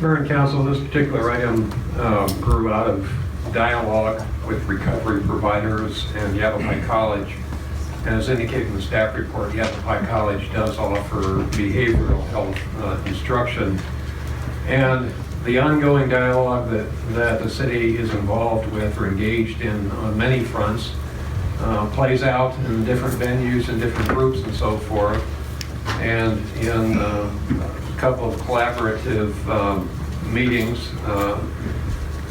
Mayor and Council, this particular item grew out of dialogue with recovery providers and Yavapai College. And as indicated in the staff report, Yavapai College does offer behavioral health instruction. And the ongoing dialogue that the city is involved with or engaged in on many fronts plays out in different venues and different groups and so forth. And in a couple of collaborative meetings,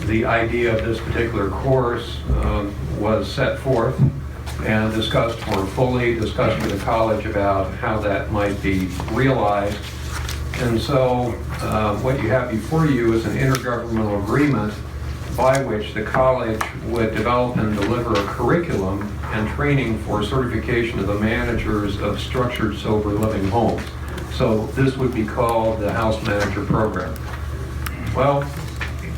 the idea of this particular course was set forth and discussed more fully, discussed with the college about how that might be realized. And so what you have before you is an intergovernmental agreement by which the college would develop and deliver a curriculum and training for certification of the managers of structured sober living homes. So this would be called the House Manager Program. Well,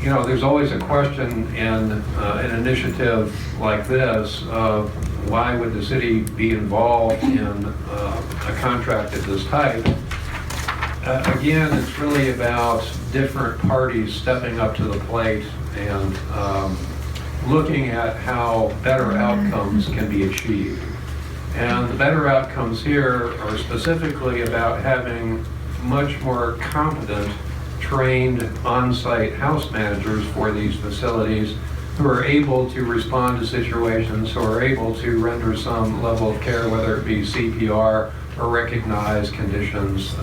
you know, there's always a question in an initiative like this of why would the city be involved in a contract of this type. Again, it's really about different parties stepping up to the plate and looking at how better outcomes can be achieved. And the better outcomes here are specifically about having much more competent, trained on-site house managers for these facilities who are able to respond to situations, who are able to render some level of care, whether it be CPR or recognize conditions,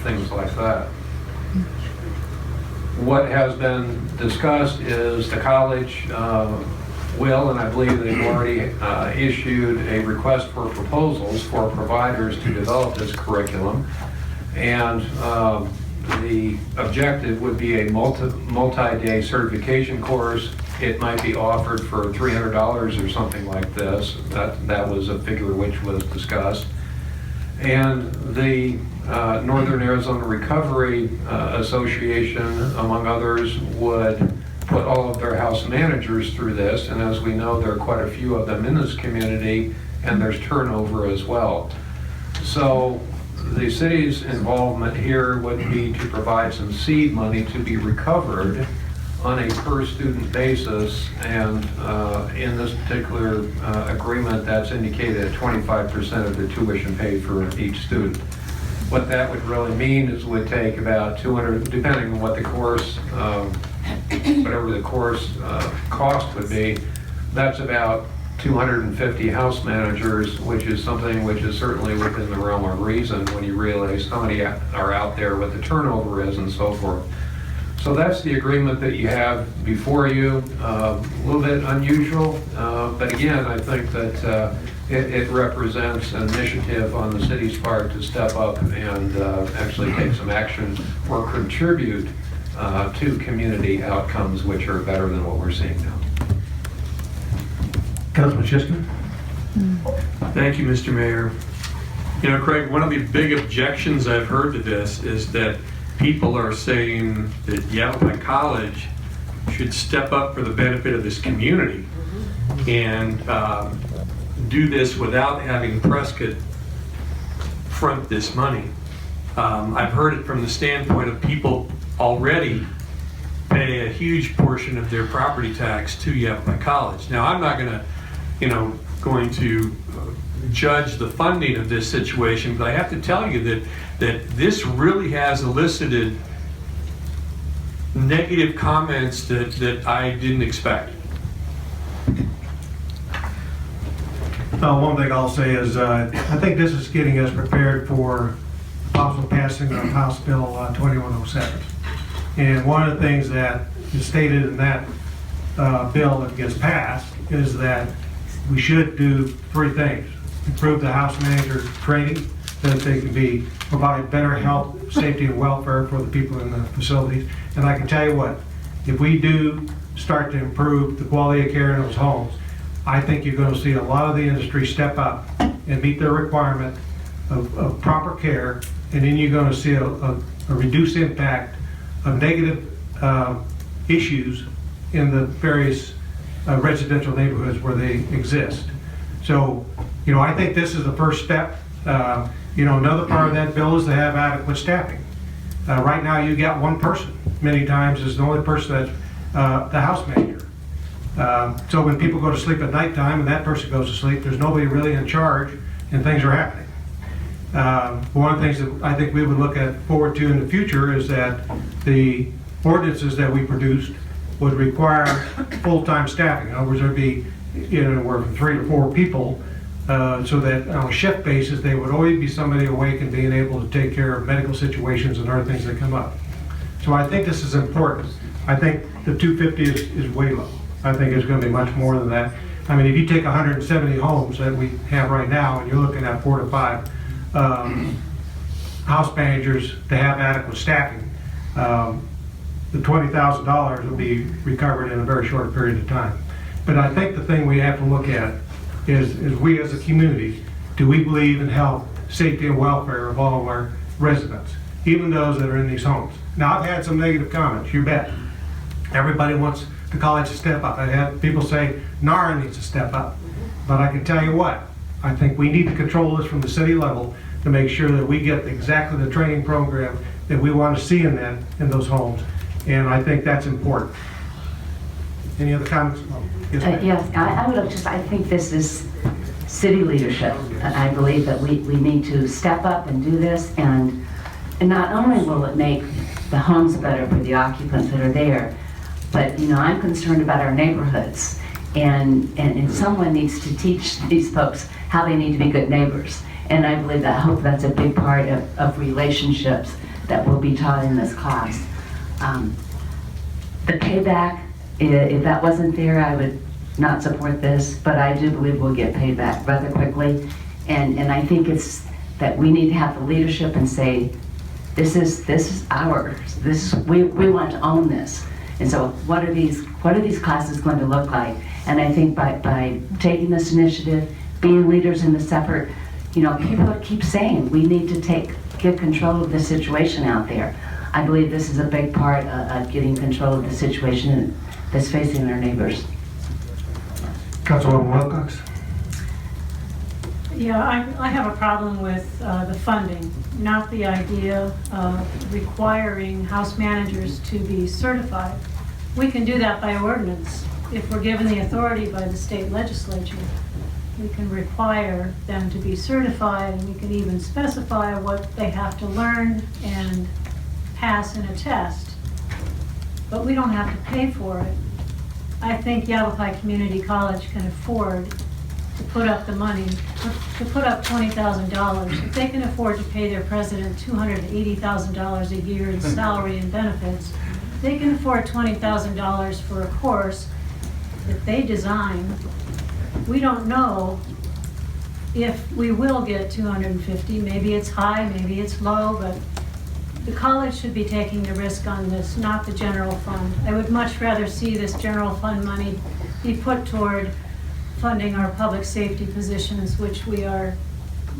things like that. What has been discussed is the college will, and I believe they've already issued a request for proposals for providers to develop this curriculum. And the objective would be a multi-day certification course. It might be offered for $300 or something like this. That was a figure which was discussed. And the Northern Arizona Recovery Association, among others, would put all of their house managers through this. And as we know, there are quite a few of them in this community, and there's turnover as well. So the city's involvement here would be to provide some seed money to be recovered on a per student basis, and in this particular agreement, that's indicated at 25% of the tuition paid for each student. What that would really mean is it would take about 200, depending on what the course, whatever the course cost would be, that's about 250 house managers, which is something which is certainly within the realm of reason when you realize how many are out there, what the turnover is, and so forth. So that's the agreement that you have before you. A little bit unusual, but again, I think that it represents an initiative on the city's part to step up and actually take some action or contribute to community outcomes which are better than what we're seeing now. Councilman Schister. Thank you, Mr. Mayor. You know, Craig, one of the big objections I've heard to this is that people are saying that Yavapai College should step up for the benefit of this community and do this without having Prescott front this money. I've heard it from the standpoint of people already pay a huge portion of their property tax to Yavapai College. Now, I'm not going to judge the funding of this situation, but I have to tell you that this really has elicited negative comments that I didn't expect. One thing I'll say is I think this is getting us prepared for possible passing of House Bill 2107. And one of the things that is stated in that bill that gets passed is that we should do three things. Improve the house manager training so that they can provide better health, safety, and welfare for the people in the facilities. And I can tell you what, if we do start to improve the quality of care in those homes, I think you're going to see a lot of the industry step up and meet their requirement of proper care, and then you're going to see a reduced impact of negative issues in the various residential neighborhoods where they exist. So, you know, I think this is the first step. You know, another part of that bill is to have adequate staffing. Right now, you got one person many times is the only person that's the house manager. So when people go to sleep at nighttime and that person goes to sleep, there's nobody really in charge and things are happening. One of the things that I think we would look at forward to in the future is that the ordinances that we produced would require full-time staffing. In other words, there'd be anywhere from 3 to 4 people, so that on a shift basis, they would always be somebody awake and being able to take care of medical situations and other things that come up. So I think this is important. I think the 250 is way low. I think it's going to be much more than that. I mean, if you take 170 homes that we have right now, and you're looking at 4 to 5 house managers to have adequate staffing, the $20,000 will be recovered in a very short period of time. But I think the thing we have to look at is we as a community, do we believe in health, safety, and welfare of all of our residents, even those that are in these homes? Now, I've had some negative comments, you bet. Everybody wants the college to step up. I've had people say NARA needs to step up. But I can tell you what, I think we need to control this from the city level to make sure that we get exactly the training program that we want to see in those homes. And I think that's important. Any other comments? Yes, ma'am. Yes, I would just, I think this is city leadership. I believe that we need to step up and do this, and not only will it make the homes better for the occupants that are there, but I'm concerned about our neighborhoods, and someone needs to teach these folks how they need to be good neighbors. And I believe that, I hope that's a big part of relationships that will be taught in this class. The payback, if that wasn't there, I would not support this, but I do believe we'll get paid back rather quickly. And I think it's that we need to have the leadership and say, this is ours. We want to own this. And so what are these classes going to look like? And I think by taking this initiative, being leaders in this effort, people keep saying we need to get control of the situation out there. I believe this is a big part of getting control of the situation that's facing our neighbors. Councilwoman Wilcox. Yeah, I have a problem with the funding, not the idea of requiring house managers to be certified. We can do that by ordinance. If we're given the authority by the state legislature, we can require them to be certified, and we can even specify what they have to learn and pass in a test. But we don't have to pay for it. I think Yavapai Community College can afford to put up the money, to put up $20,000. If they can afford to pay their president $280,000 a year in salary and benefits, they can afford $20,000 for a course that they design. We don't know if we will get 250. Maybe it's high, maybe it's low, but the college should be taking the risk on this, not the general fund. I would much rather see this general fund money be put toward funding our public safety positions, which we are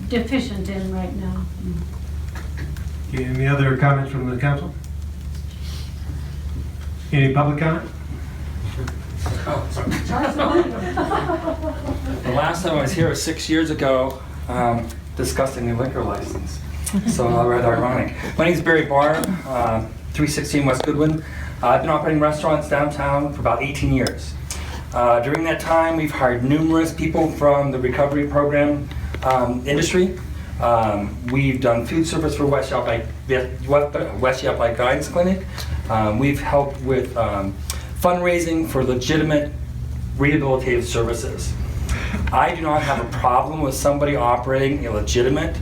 deficient in right now. Any other comments from the council? Any public comment? Oh, sorry. The last time I was here was 6 years ago, discussing the liquor license. So rather ironic. My name is Barry Barr, 316 West Goodwin. I've been operating restaurants downtown for about 18 years. During that time, we've hired numerous people from the recovery program industry. We've done food service for West Yavapai Guidance Clinic. We've helped with fundraising for legitimate rehabilitative services. I do not have a problem with somebody operating a legitimate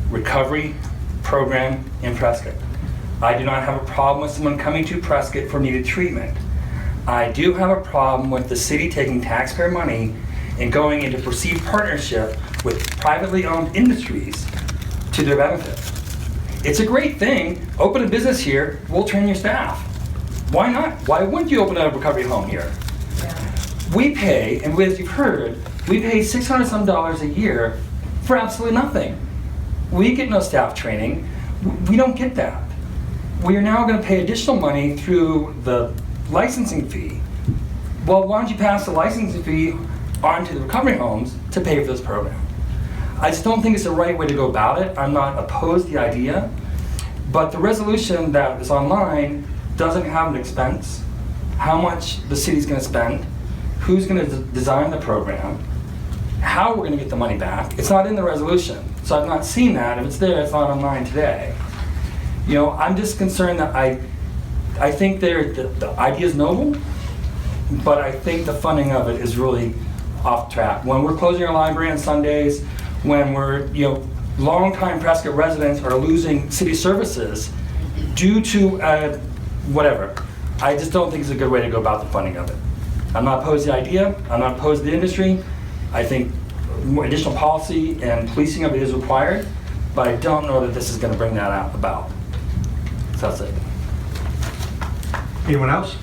recovery program in Prescott. I do not have a problem with someone coming to Prescott for needed treatment. I do have a problem with the city taking taxpayer money and going into perceived partnership with privately owned industries to their benefit. It's a great thing. Open a business here, we'll train your staff. Why not? Why wouldn't you open a recovery home here? We pay, and as you've heard, we pay $600 some a year for absolutely nothing. We get no staff training. We don't get that. We are now going to pay additional money through the licensing fee. Well, why don't you pass the licensing fee onto the recovery homes to pay for this program? I just don't think it's the right way to go about it. I'm not opposed to the idea, but the resolution that is online doesn't have an expense, how much the city's gonna spend, who's gonna design the program, how we're gonna get the money back. It's not in the resolution, so I've not seen that. If it's there, it's not online today. You know, I'm just concerned that I think the idea is noble, but I think the funding of it is really off track. When we're closing our library on Sundays, when we're, you know, longtime Prescott residents are losing city services due to whatever. I just don't think it's a good way to go about the funding of it. I'm not opposed to the idea. I'm not opposed to the industry. I think more additional policy and policing of it is required, but I don't know that this is going to bring that out about. So that's it. Anyone else?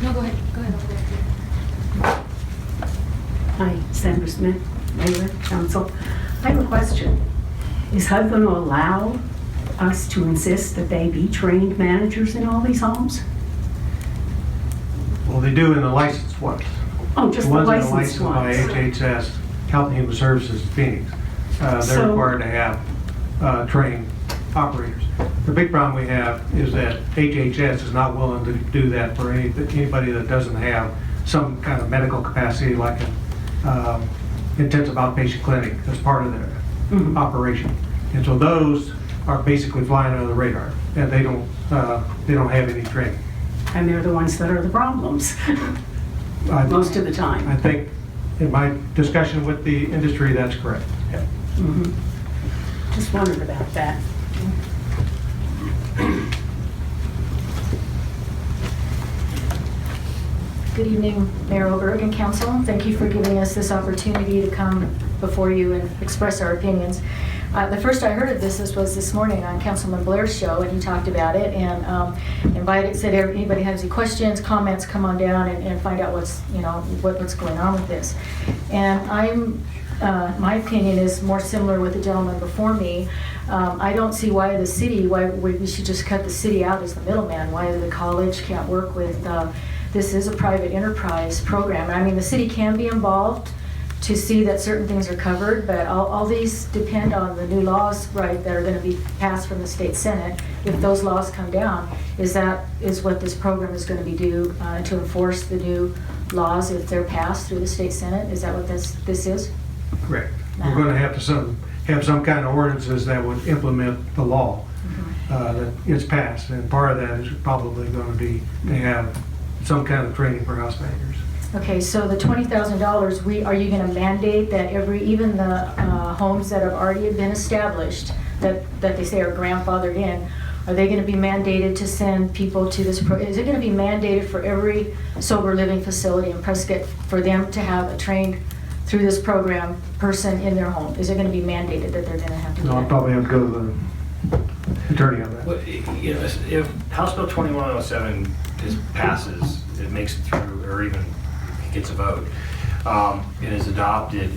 No, go ahead. Go ahead. Hi, Sandra Smith, Mayor, Council. I have a question. Is HUD going to allow us to insist that they be trained managers in all these homes? Well, they do in the licensed ones. Oh, just the ones that are licensed licensed by ones. HHS, Health and Human Services in Phoenix. They're So- required to have trained operators. The big problem we have is that HHS is not willing to do that for anybody that doesn't have some kind of medical capacity, like an intensive outpatient clinic as part of their Mhm. operation. And so those are basically flying under the radar, and they don't have any training. And they're the ones that are the problems most of the I time. think in my discussion with the industry, that's correct. Mhm. Just wondered about that. Good evening, Mayor Oberg and Council. Thank you for giving us this opportunity to come before you and express our opinions. The first I heard of this was this morning on Councilman Blair's show, and he talked about it and said anybody has any questions, comments, come on down and find out what's going on with this. And my opinion is more similar with the gentleman before me. I don't see why we should just cut the city out as the middleman, why the college can't work with, this is a private enterprise program. I mean, the city can be involved to see that certain things are covered, but all these depend on the new laws, right, that are going to be passed from the state senate. If those laws come down, is what this program is going to be to enforce the new laws if they're passed through the state senate? Is that what this is? Correct. We're going to have to have some kind of ordinances that would implement the law that is passed, and part of that is probably going to be to have some kind of training for house managers. Okay, so the $20,000, are you going to mandate that even the homes that have already been established, that they say are grandfathered in, are they going to be mandated to send people to this is it going to be mandated for every sober living facility in Prescott for them to have a trained through this program person in their home? Is it going to be mandated that they're going to have to do I'll that? probably have to go to the attorney on that. Well, you know, if House Bill 2107 passes, it makes it through, or even gets a vote, and is adopted,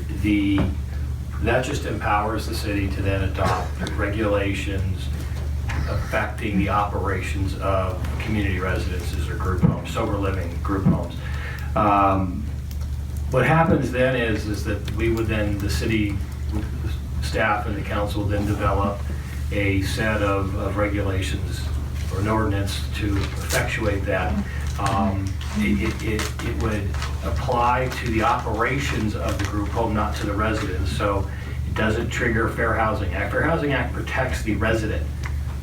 that just empowers the city to then adopt regulations affecting the operations of community residences or group homes, sober living group homes. What happens then is that the city staff and the council then develop a set of regulations or an ordinance to effectuate that. It would apply to the operations of the group home, not to the residents. So it doesn't trigger Fair Housing Act. Fair Housing Act protects the resident.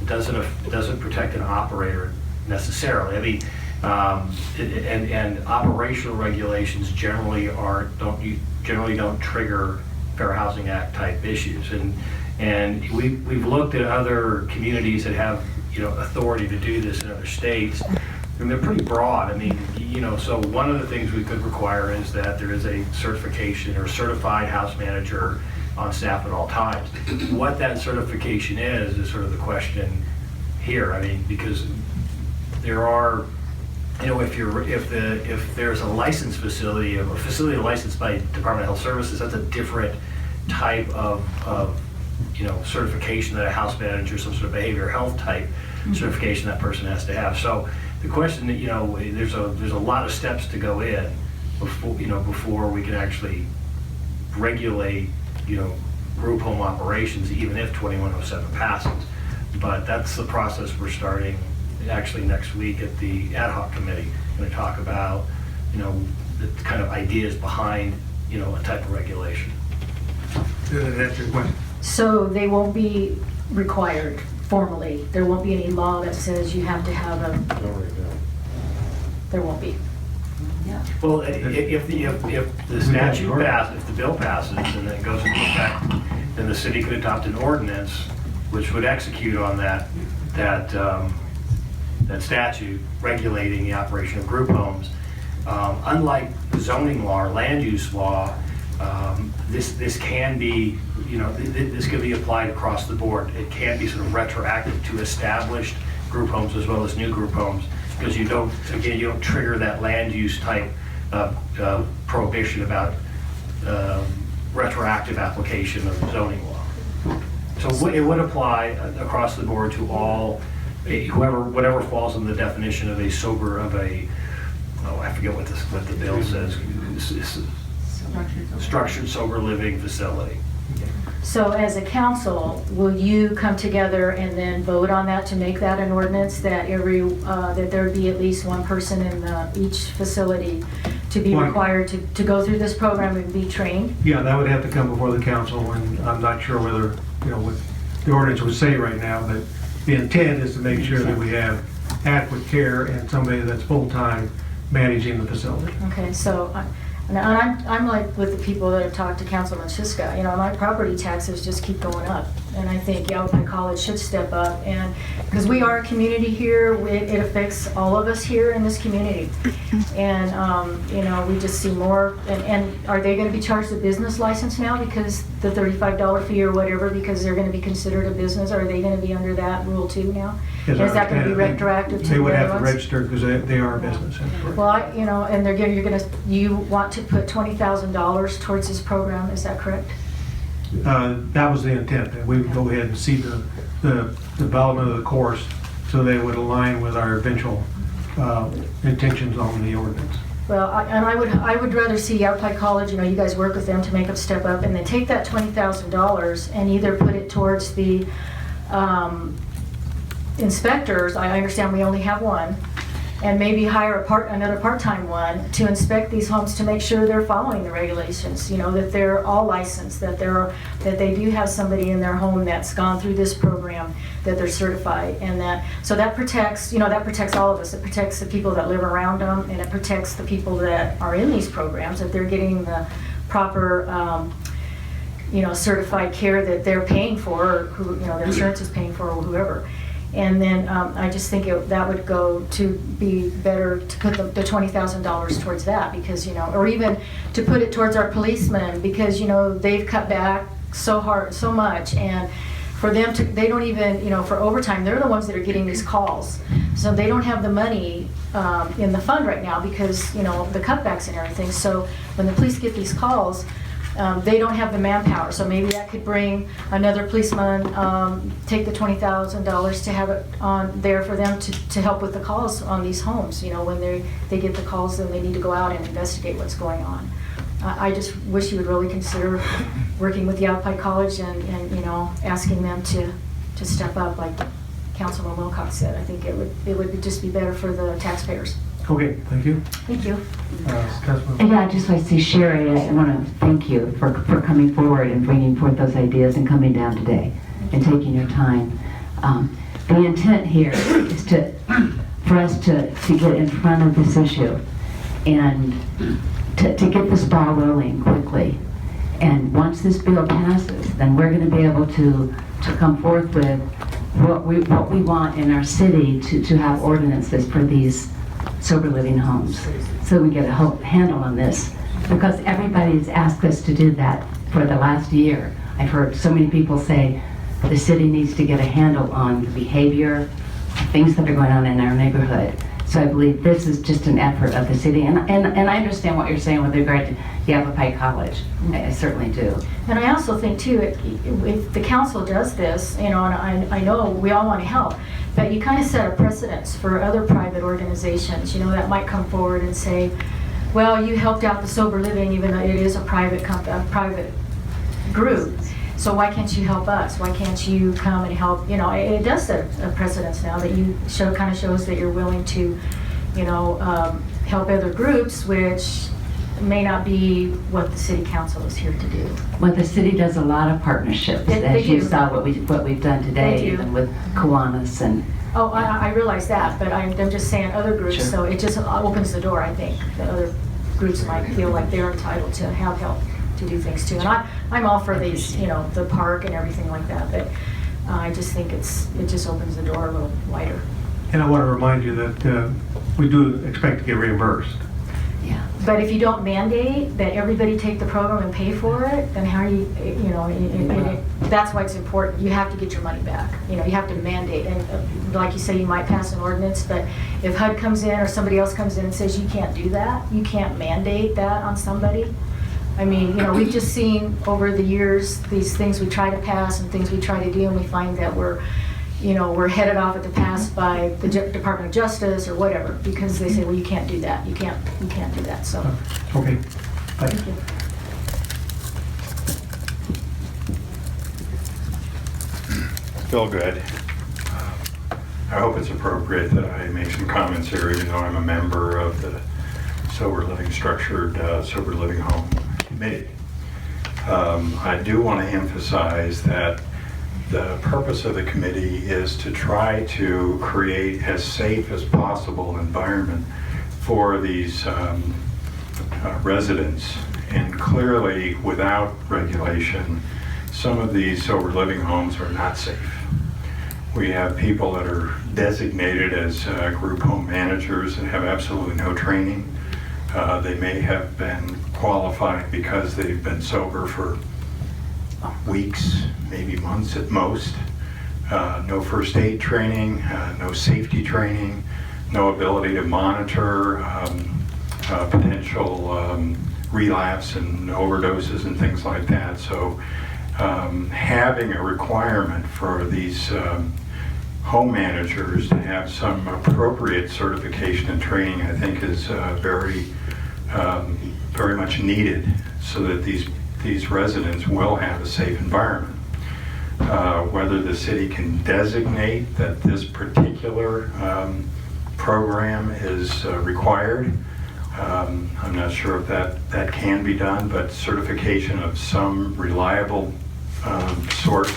It doesn't protect an operator necessarily. I mean, and operational regulations generally don't trigger Fair Housing Act type issues. And we've looked at other communities that have authority to do this in other states, and they're pretty broad. I mean, so one of the things we could require is that there is a certification or certified house manager on staff at all times. What that certification is sort of the question here. I mean, because there are, if there's a licensed facility, a facility licensed by Department of Health Services, that's a different type of certification that a house manager, some sort of behavioral health type certification that person has to have. So the question that, there's a lot of steps to go in before we can actually regulate, group home operations, even if 2107 passes. But that's the process we're starting actually next week at the ad hoc committee. We're going to talk about, the kind of ideas behind, a type of regulation. That's your question. So they won't be required formally? There won't be any law that says you have to have there won't be? Well, if the statute passes, if the bill passes and it goes into effect, then the city could adopt an ordinance which would execute on that statute regulating the operation of group homes. Unlike zoning law or land use law, this can be, this can be applied across the board. It can be sort of retroactive to established group homes as well as new group homes, because you don't trigger that land use type prohibition about retroactive application of zoning law. So it would apply across the board to all, whatever falls in the definition of I forget what the bill says, structured sober living facility. So as a council, will you come together and then vote on that to make that an ordinance that that there be at least one person in each facility to be required to go through this program and be trained? Yeah, that would have to come before the council, and I'm not sure whether, what the ordinance would say right now, but the intent is to make sure that we have adequate care and somebody that's full-time managing the facility. Okay, so I'm like with the people that have talked to Councilman Shiska, my property taxes just keep going up. And I think Yavapai College should step up, and because we are a community here, it affects all of us here in this community. And, we just see more, and are they going to be charged a business license now because the $35 fee or whatever, because they're going to be considered a business? Are they going to be under that rule too now? Is that going to be retroactive to They would the have other to ones? register because they are a business. Well, and you want to put $20,000 towards this program, is that correct? That was the intent, that we would go ahead and see the development of the course so they would align with our eventual intentions on the ordinance. Well, I would rather see Yavapai College, you guys work with them to make them step up, and then take that $20,000 and either put it towards the inspectors. I understand we only have one, and maybe hire another part-time one to inspect these homes to make sure they're following the regulations, that they're all licensed, that they do have somebody in their home that's gone through this program, that they're certified, and that protects, that protects all of us. It protects the people that live around them, and it protects the people that are in these programs, that they're getting the proper certified care that they're paying for, or who, their insurance is paying for, or whoever. And then I just think that would go to be better to put the $20,000 towards that, because, or even to put it towards our policemen, because, they've cut back so much, and for them to, they don't even, for overtime, they're the ones that are getting these calls. So they don't have the money in the fund right now because, the cutbacks and everything. So when the police get these calls, they don't have the manpower, so maybe that could bring another policeman, take the $20,000 to have it on there for them to help with the calls on these homes. When they get the calls, then they need to go out and investigate what's going on. I just wish you would really consider working with Yavapai College and asking them to step up, like Councilman Wilcox said. I think it would just be better for the taxpayers. Okay, thank you. Thank you. Councilman. Yeah, I'd just like to say, Sherry, I want to thank you for coming forward and bringing forth those ideas and coming down today and taking your time. The intent here is for us to get in front of this issue and to get this ball rolling quickly. And once this bill passes, then we're going to be able to come forth with what we want in our city to have ordinances for these sober living homes, so we get a handle on this, because everybody's asked us to do that for the last year. I've heard so many people say the city needs to get a handle on the behavior, things that are going on in our neighborhood. So I believe this is just an effort of the city, and I understand what you're saying with regard to Yavapai College. I certainly do. And I also think too, if the council does this, and I know we all want to help, but you kind of set a precedence for other private organizations, that might come forward and say, well, you helped out the sober living, even though it is a private group. So why can't you help us? Why can't you come and help? You know, it does set a precedence now that you kind of shows that you're willing to, you know, help other groups, which may not be what the city council is here to do. Well, the city does a lot of partnerships, They as you do. saw what we've done They today, do. even with Kiwanis and. Oh, I realize that, but I'm just saying other groups, Sure. so it just opens the door, I think, that other groups might feel like they're entitled to have help to do things too. And I'm all for these, you know, the park and everything like that, but I just think it just opens the door a little wider. And I want to remind you that we do expect to get reimbursed. Yeah. But if you don't mandate that everybody take the program and pay for it, then how are you, you know, that's why it's important. You have to get your money back. You know, you have to mandate. And like you say, you might pass an ordinance, but if HUD comes in or somebody else comes in and says you can't do that, you can't mandate that on somebody. I mean, you know, we've just seen over the years these things we try to pass and things we try to do, and we find that we're headed off at the pass by the Department of Justice or whatever, because they say, well, you can't do that. You can't do that. So. Okay. Thank you. Feel good. I hope it's appropriate that I make some comments here, even though I'm a member of the Sober Living Structured Sober Living Home Committee. I do want to emphasize that the purpose of the committee is to try to create as safe as possible environment for these residents. And clearly, without regulation, some of these sober living homes are not safe. We have people that are designated as group home managers and have absolutely no training. They may have been qualified because they've been sober for weeks, maybe months at most. No first aid training, no safety training, no ability to monitor potential relapse and overdoses and things like that. So having a requirement for these home managers to have some appropriate certification and training, I think, is very much needed, so that these residents will have a safe environment. Whether the city can designate that this particular program is required, I'm not sure if that can be done, but certification of some reliable sort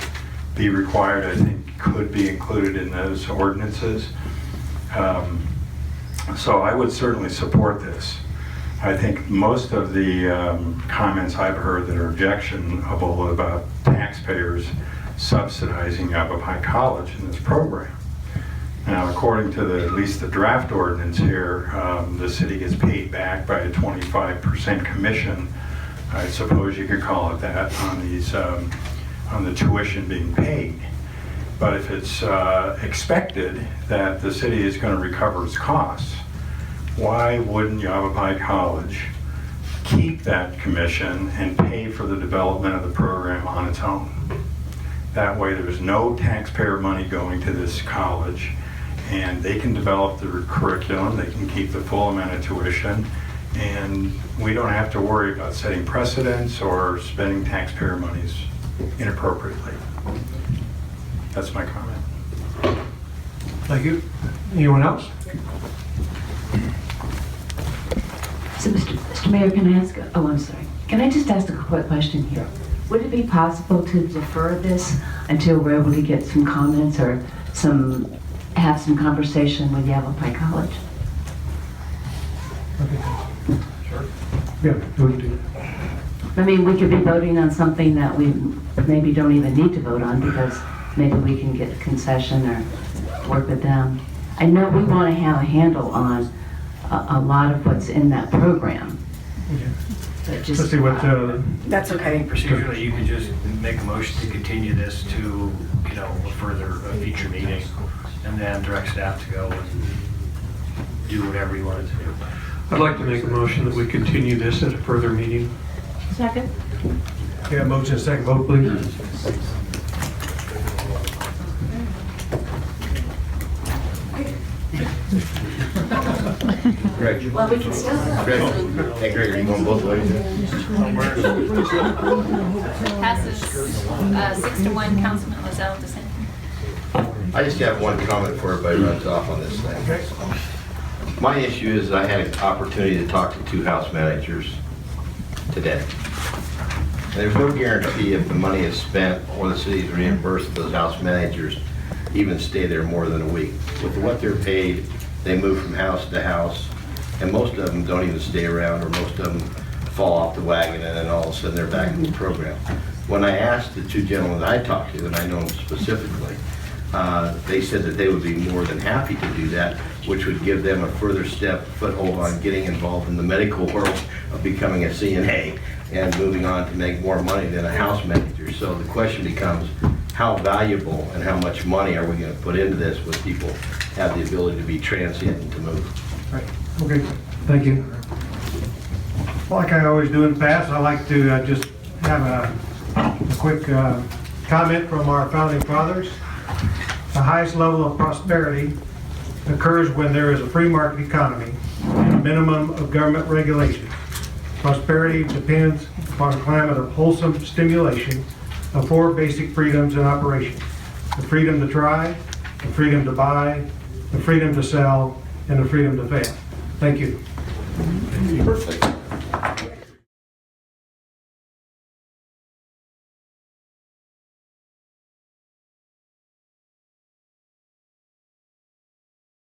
be required, I think could be included in those ordinances. So I would certainly support this. I think most of the comments I've heard that are objectionable about taxpayers subsidizing Yavapai College in this program. Now, according to at least the draft ordinance here, the city gets paid back by a 25% commission, I suppose you could call it that, on these on the tuition being paid. But if it's expected that the city is going to recover its costs, why wouldn't Yavapai College keep that commission and pay for the development of the program on its own? That way there's no taxpayer money going to this college, and they can develop the curriculum, they can keep the full amount of tuition, and we don't have to worry about setting precedents or spending taxpayer monies inappropriately. That's my comment. Thank you. Anyone else? So, Mr. Mayor, can I ask, I'm sorry. Can I just ask a quick question here? Would it be possible to defer this until we're able to get some comments or have some conversation with Yavapai College? Sure. Yeah, we can do it. I mean, we could be voting on something that we maybe don't even need to vote on, because maybe we can get a concession or work with them. I know we want to have a handle on a lot of what's in that program. But just, Let's see what, That's I think procedurally, you could just make a motion to continue this to, a future meeting, and then direct staff to go and do whatever you wanted to do. I'd like to make a motion that we continue this at a further meeting. Second? yeah, motion and second vote, please. Greg. Well, we can still. Greg. Hey, Greg, are you going both ways? Passes 6-1, Councilman Lozelle dissenting. I just have one comment before everybody runs off on this thing. My issue is I had an opportunity to talk to 2 house managers today. And there's no guarantee if the money is spent or the city's reimbursed those house managers even stay there more than a week. With what they're paid, they move from house to house, and most of them don't even stay around, or most of them fall off the wagon, and then all of a sudden they're back in the program. When I asked the 2 gentlemen that I talked to, and I know them specifically, they said that they would be more than happy to do that, which would give them a further foothold on getting involved in the medical world of becoming a CNA and moving on to make more money than a house manager. So the question becomes, how valuable and how much money are we going to put into this when people have the ability to be transient and to move? Right. Okay, thank you. Like I always do in the past, I like to just have a quick comment from our founding fathers. The highest level of prosperity occurs when there is a free market economy and a minimum of government regulation. Prosperity depends upon a climate of wholesome stimulation of 4 basic freedoms in operation: the freedom to try, the freedom to buy, the freedom to sell, and the freedom to fail. Thank you. Perfect.